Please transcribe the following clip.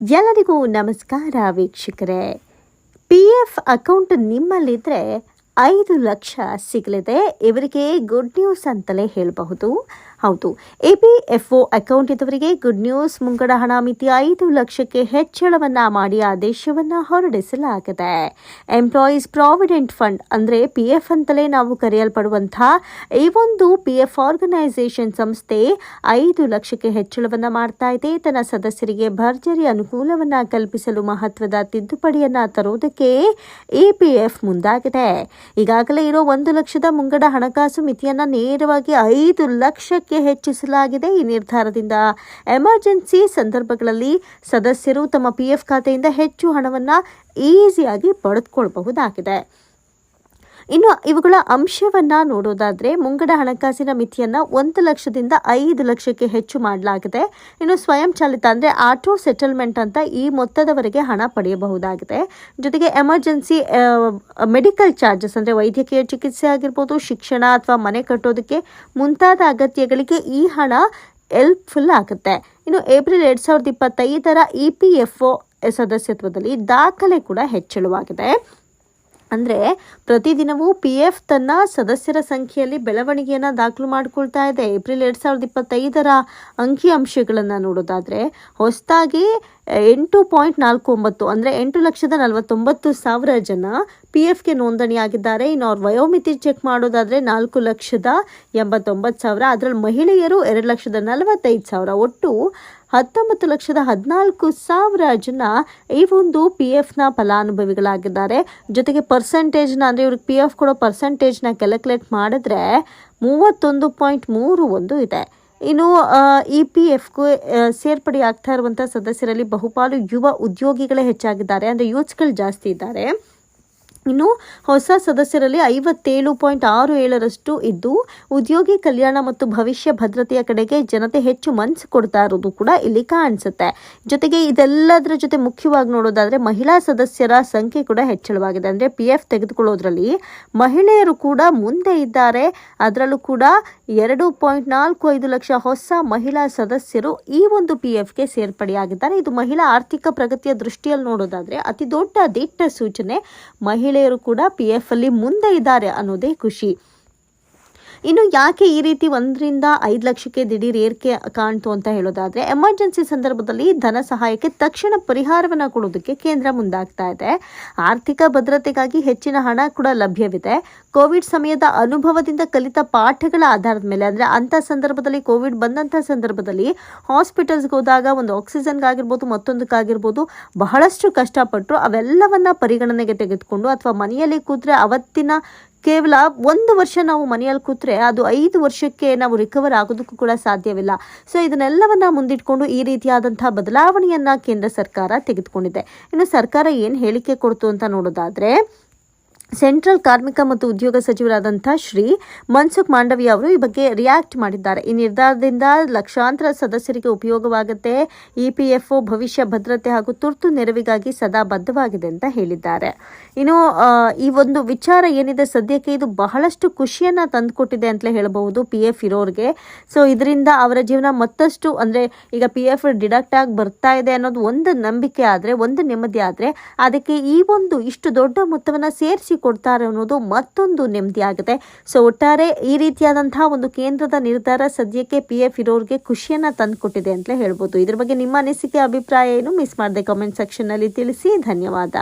ಎಲ್ಲರಿಗೂ ನಮಸ್ಕಾರ ವೀಕ್ಷಕರೇ. ಪಿ ಎಫ್ ಅಕೌಂಟ್ ನಿಮ್ಮಲ್ಲಿದ್ದರೆ 5 ಲಕ್ಷ ಸಿಗಲಿದೆ. ಇವರಿಗೆ ಗುಡ್ ನ್ಯೂಸ್ ಅಂತಲೇ ಹೇಳಬಹುದು. ಹೌದು, EPFO ಅಕೌಂಟ್ ಇದ್ದವರಿಗೆ ಗುಡ್ ನ್ಯೂಸ್. ಮುಂಗಡ ಹಣ ಮಿತಿ 5 ಲಕ್ಷಕ್ಕೆ ಹೆಚ್ಚಳವನ್ನ ಮಾಡಿ ಆದೇಶವನ್ನ ಹೊರಡಿಸಲಾಗಿದೆ. ಎಂಪ್ಲಾಯೀಸ್ ಪ್ರಾವಿಡೆಂಟ್ ಫಂಡ್ ಅಂದರೆ PF ಅಂತಲೇ ನಾವು ಕರೆಯಲ್ಪಡುವಂತಹ ಈ ಒಂದು PF ಆರ್ಗನೈಸೇಷನ್ ಸಂಸ್ಥೆ 5 ಲಕ್ಷಕ್ಕೆ ಹೆಚ್ಚಳವನ್ನ ಮಾಡ್ತಾ ಇದೆ. ತನ್ನ ಸದಸ್ಯರಿಗೆ ಭರ್ಜರಿ ಅನುಕೂಲವನ್ನ ಕಲ್ಪಿಸಲು ಮಹತ್ವದ ತಿದ್ದುಪಡಿಯನ್ನ ತರುವುದಕ್ಕೆ EPF ಮುಂದಾಗಿದೆ. ಈಗಾಗಲೇ ಇರೋ 1 ಲಕ್ಷದ ಮುಂಗಡ ಹಣಕಾಸು ಮಿತಿಯನ್ನ ನೇರವಾಗಿ 5 ಲಕ್ಷಕ್ಕೆ ಹೆಚ್ಚಿಸಲಾಗಿದೆ. ಈ ನಿರ್ಧಾರದಿಂದ ಎಮರ್ಜೆನ್ಸಿ ಸಂದರ್ಭಗಳಲ್ಲಿ ಸದಸ್ಯರು ತಮ್ಮ PF ಖಾತೆಯಿಂದ ಹೆಚ್ಚು ಹಣವನ್ನು ಈಸಿಯಾಗಿ ಪಡೆದುಕೊಳ್ಳಬಹುದಾಗಿದೆ. ಇನ್ನು ಇವುಗಳ ಅಂಶವನ್ನ ನೋಡೋದಾದ್ರೆ, ಮುಂಗಡ ಹಣಕಾಸಿನ ಮಿತಿಯನ್ನ 1 ಲಕ್ಷದಿಂದ 5 ಲಕ್ಷಕ್ಕೆ ಹೆಚ್ಚು ಮಾಡಲಾಗಿದೆ. ಇನ್ನು ಸ್ವಯಂ ಚಾಲಿತ ಅಂದರೆ ಆಟೋ ಸೆಟಲ್ಮೆಂಟ್ ಅಂತ ಈ ಮೊತ್ತದವರೆಗೆ ಹಣ ಪಡೆಯಬಹುದಾಗಿದೆ. ಜೊತೆಗೆ ಎಮರ್ಜೆನ್ಸಿ ಮೆಡಿಕಲ್ ಚಾರ್ಜಸ್ ಅಂದರೆ ವೈದ್ಯಕೀಯ ಚಿಕಿತ್ಸೆ ಆಗಿರ್ಬೋದು, ಶಿಕ್ಷಣ ಅಥವಾ ಮನೆ ಕಟ್ಟೋದಕ್ಕೆ ಮುಂತಾದ ಅಗತ್ಯಗಳಿಗೆ ಈ ಹಣ ಹೆಲ್ಪ್ಫುಲ್ ಆಗುತ್ತೆ. ಇನ್ನು ಏಪ್ರಿಲ್ 2025 EPFO ಸದಸ್ಯತ್ವದಲ್ಲಿ ದಾಖಲೆ ಕೂಡ ಹೆಚ್ಚಳವಾಗಿದೆ. ಅಂದರೆ ಪ್ರತಿದಿನವೂ PF ತನ್ನ ಸದಸ್ಯರ ಸಂಖ್ಯೆಯಲ್ಲಿ ಬೆಳವಣಿಗೆಯನ್ನು ದಾಖಲು ಮಾಡಿಕೊಳ್ತಾ ಇದೆ. ಏಪ್ರಿಲ್ 2025 ಅಂಕಿಅಂಶಗಳನ್ನು ನೋಡೋದಾದರೆ ಹೊಸದಾಗಿ 8.49 ಅಂದರೆ 8,49,000 ಜನ PFಗೆ ನೋಂದಣಿಯಾಗಿದ್ದಾರೆ. ಇನ್ನು ಅವ್ರ ವಯೋಮಿತಿ ಚೆಕ್ ಮಾಡೋದಾದರೆ 4,89,000. ಅದರಲ್ಲಿ ಮಹಿಳೆಯರು 2,45,000. ಒಟ್ಟು 19,14,000 ಜನ ಈ ಒಂದು PFನ ಫಲಾನುಭವಿಗಳಾಗಿದ್ದಾರೆ. ಜೊತೆಗೆ ಪರ್ಸೆಂಟೇಜ್ನ ಅಂದರೆ ಇವ್ರಿಗೆ PF ಕೊಡೋ ಪರ್ಸೆಂಟೇಜ್ನ ಕ್ಯಾಲ್ಕುಲೇಟ್ ಮಾಡಿದ್ರೆ 31.31 ಇದೆ. ಇನ್ನು EPFಗೆ ಸೇರ್ಪಡೆಯಾಗ್ತಾ ಇರುವಂಥ ಸದಸ್ಯರಲ್ಲಿ ಬಹುಪಾಲು ಯುವ ಉದ್ಯೋಗಿಗಳೇ ಹೆಚ್ಚಾಗಿದ್ದಾರೆ, ಅಂದರೆ ಯೂತ್ಸ್ಗಳು ಜಾಸ್ತಿ ಇದ್ದಾರೆ. ಇನ್ನು ಹೊಸ ಸದಸ್ಯರಲ್ಲಿ 57.67% ಇದ್ದು ಉದ್ಯೋಗಿ ಕಲ್ಯಾಣ ಮತ್ತು ಭವಿಷ್ಯ ಭದ್ರತೆಯ ಕಡೆಗೆ ಜನತೆ ಹೆಚ್ಚು ಮನಸ್ಸು ಕೊಡ್ತಾ ಇರೋದು ಕೂಡ ಇಲ್ಲಿ ಕಾಣಿಸುತ್ತೆ. ಜೊತೆಗೆ ಇದೆಲ್ಲದರ ಜೊತೆ ಮುಖ್ಯವಾಗಿ ನೋಡೋದಾದರೆ ಮಹಿಳಾ ಸದಸ್ಯರ ಸಂಖ್ಯೆ ಕೂಡ ಹೆಚ್ಚಳವಾಗಿದೆ. ಅಂದರೆ PF ತೆಗೆದುಕೊಳ್ಳೋದ್ರಲ್ಲಿ ಮಹಿಳೆಯರು ಕೂಡ ಮುಂದೆ ಇದ್ದಾರೆ. ಅದರಲ್ಲೂ ಕೂಡ 2.45 ಲಕ್ಷ ಹೊಸ ಮಹಿಳಾ ಸದಸ್ಯರು ಈ ಒಂದು PFಗೆ ಸೇರ್ಪಡೆಯಾಗಿದ್ದಾರೆ. ಇದು ಮಹಿಳಾ ಆರ್ಥಿಕ ಪ್ರಗತಿಯ ದೃಷ್ಟಿಯಲ್ಲಿ ನೋಡೋದಾದರೆ ಅತಿ ದೊಡ್ಡ ದಿಟ್ಟ ಸೂಚನೆ. ಮಹಿಳೆಯರು ಕೂಡ PF ಅಲ್ಲಿ ಮುಂದೆ ಇದ್ದಾರೆ ಅನ್ನೋದೇ ಖುಷಿ. ಇನ್ನು ಯಾಕೆ ಈ ರೀತಿ 1 ರಿಂದ 5 ಲಕ್ಷಕ್ಕೆ ದಿಢೀರ್ ಏರಿಕೆ ಕಾಣ್ತು ಅಂತ ಹೇಳೋದಾದ್ರೆ, ಎಮರ್ಜೆನ್ಸಿ ಸಂದರ್ಭದಲ್ಲಿ ಧನ ಸಹಾಯಕ್ಕೆ ತಕ್ಷಣ ಪರಿಹಾರವನ್ನು ಕೊಡೋದಕ್ಕೆ ಕೇಂದ್ರ ಮುಂದಾಗ್ತಾ ಇದೆ. ಆರ್ಥಿಕ ಭದ್ರತೆಗಾಗಿ ಹೆಚ್ಚಿನ ಹಣ ಕೂಡ ಲಭ್ಯವಿದೆ. ಕೋವಿಡ್ ಸಮಯದ ಅನುಭವದಿಂದ ಕಲಿತ ಪಾಠಗಳ ಆಧಾರದ ಮೇಲೆ, ಅಂದರೆ ಅಂಥ ಸಂದರ್ಭದಲ್ಲಿ ಕೋವಿಡ್ ಬಂದಂಥ ಸಂದರ್ಭದಲ್ಲಿ ಹಾಸ್ಪಿಟಲ್ಸ್ಗೆ ಹೋದಾಗ ಒಂದು ಆಕ್ಸಿಜನ್ಗಾಗಿರ್ಬೋದು ಮತ್ತೊಂದಕ್ಕಾಗಿರ್ಬೋದು ಬಹಳಷ್ಟು ಕಷ್ಟಪಟ್ಟರು. ಅವೆಲ್ಲವನ್ನ ಪರಿಗಣನೆಗೆ ತೆಗೆದುಕೊಂಡು ಅಥವಾ ಮನೆಯಲ್ಲಿ ಕೂತ್ರೆ ಅವತ್ತಿನ ಕೇವಲ 1 ವರ್ಷ ನಾವು ಮನೆಯಲ್ಲಿ ಕೂತ್ರೆ ಅದು 5 ವರ್ಷಕ್ಕೆ ನಾವು ರಿಕವರ್ ಆಗೋದಕ್ಕೂ ಕೂಡ ಸಾಧ್ಯವಿಲ್ಲ. ಸೊ ಇದನ್ನೆಲ್ಲವನ್ನ ಮುಂದಿಟ್ಕೊಂಡು ಈ ರೀತಿಯಾದಂತಹ ಬದಲಾವಣೆಯನ್ನ ಕೇಂದ್ರ ಸರ್ಕಾರ ತೆಗೆದುಕೊಂಡಿದೆ. ಇನ್ನು ಸರ್ಕಾರ ಏನು ಹೇಳಿಕೆ ಕೊಡ್ತು ಅಂತ ನೋಡೋದಾದ್ರೆ, ಸೆಂಟ್ರಲ್ ಕಾರ್ಮಿಕ ಮತ್ತು ಉದ್ಯೋಗ ಸಚಿವರಾದಂಥ ಶ್ರೀ ಮನ್ಸುಖ್ ಮಾಂಡವಿಯಾ ಅವರು ಈ ಬಗ್ಗೆ ರಿಯಾಕ್ಟ್ ಮಾಡಿದ್ದಾರೆ. ಈ ನಿರ್ಧಾರದಿಂದ ಲಕ್ಷಾಂತರ ಸದಸ್ಯರಿಗೆ ಉಪಯೋಗವಾಗುತ್ತೆ. EPFO ಭವಿಷ್ಯ ಭದ್ರತೆ ಹಾಗೂ ತುರ್ತು ನೆರವಿಗಾಗಿ ಸದಾ ಬದ್ಧವಾಗಿದೆ ಅಂತ ಹೇಳಿದ್ದಾರೆ. ಇನ್ನು ಈ ಒಂದು ವಿಚಾರ ಏನಿದೆ ಸದ್ಯಕ್ಕೆ ಇದು ಬಹಳಷ್ಟು ಖುಷಿಯನ್ನು ತಂದುಕೊಟ್ಟಿದೆ ಅಂತಲೇ ಹೇಳಬಹುದು PF ಇರೋರಿಗೆ. ಸೊ ಇದರಿಂದ ಅವರ ಜೀವನ ಮತ್ತಷ್ಟು, ಅಂದರೆ ಈಗ PF ಡಿಡಕ್ಟ್ ಆಗಿ ಬರ್ತಾ ಇದೆ ಅನ್ನೋದು ಒಂದು ನಂಬಿಕೆ ಆದರೆ, ಒಂದು ನೆಮ್ಮದಿ ಆದರೆ, ಅದಕ್ಕೆ ಈ ಒಂದು ಇಷ್ಟು ದೊಡ್ಡ ಮೊತ್ತವನ್ನು ಸೇರಿಸಿ ಕೊಡ್ತಾರೆ ಅನ್ನೋದು ಮತ್ತೊಂದು ನೆಮ್ಮದಿ ಆಗುತ್ತೆ. ಸೊ ಒಟ್ಟಾರೆ ಈ ರೀತಿಯಾದಂತಹ ಒಂದು ಕೇಂದ್ರದ ನಿರ್ಧಾರ ಸದ್ಯಕ್ಕೆ PF ಇರೋರಿಗೆ ಖುಷಿಯನ್ನ ತಂದುಕೊಟ್ಟಿದೆ ಅಂತಲೇ ಹೇಳ್ಬೋದು. ಇದ್ರ ಬಗ್ಗೆ ನಿಮ್ಮ ಅನಿಸಿಕೆ ಅಭಿಪ್ರಾಯ ಏನು? ಮಿಸ್ ಮಾಡದೆ ಕಾಮೆಂಟ್ ಸೆಕ್ಷನ್ ನಲ್ಲಿ ತಿಳಿಸಿ. ಧನ್ಯವಾದ.